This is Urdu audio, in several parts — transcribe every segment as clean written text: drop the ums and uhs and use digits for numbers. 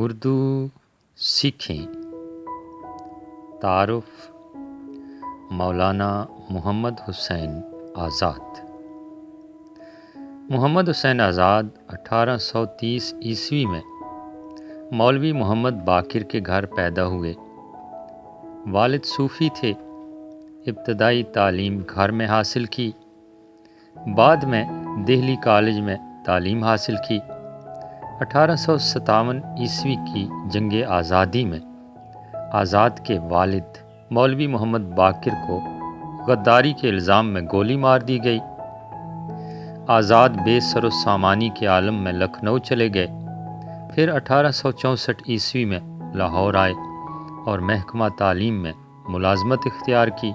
اردو سیکھیں۔ تعارف مولانا محمد حسین آزاد۔ محمد حسین آزاد 1830 عیسوی میں مولوی محمد باقر کے گھر پیدا ہوئے۔ والد صوفی تھے۔ ابتدائی تعلیم گھر میں حاصل کی، بعد میں دہلی کالج میں تعلیم حاصل کی۔ 1857 عیسوی کی جنگ آزادی میں آزاد کے والد مولوی محمد باقر کو غداری کے الزام میں گولی مار دی گئی۔ آزاد بے سر و سامانی کے عالم میں لکھنؤ چلے گئے، پھر 1864 عیسوی میں لاہور آئے اور محکمہ تعلیم میں ملازمت اختیار کی۔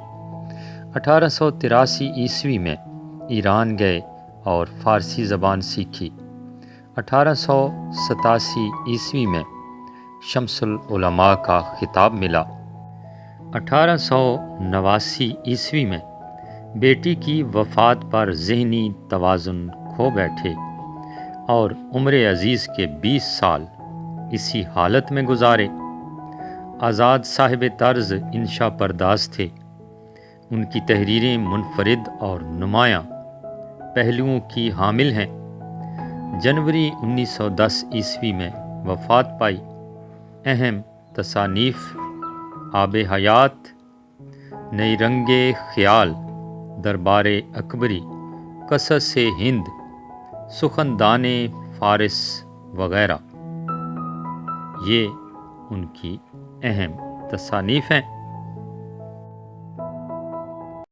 1883 عیسوی میں ایران گئے اور فارسی زبان سیکھی۔ 1887 عیسوی میں شمس العلماء کا خطاب ملا۔ 1889 عیسوی میں بیٹی کی وفات پر ذہنی توازن کھو بیٹھے اور عمر عزیز کے 20 سال اسی حالت میں گزارے۔ آزاد صاحب طرز انشا پرداز تھے۔ ان کی تحریریں منفرد اور نمایاں پہلوؤں کی حامل ہیں۔ جنوری 1910 عیسوی میں وفات پائی۔ اہم تصانیف: آب حیات، نئی رنگ خیال، دربار اکبری، قصص ہند، سخندان فارس وغیرہ یہ ان کی اہم تصانیف ہیں۔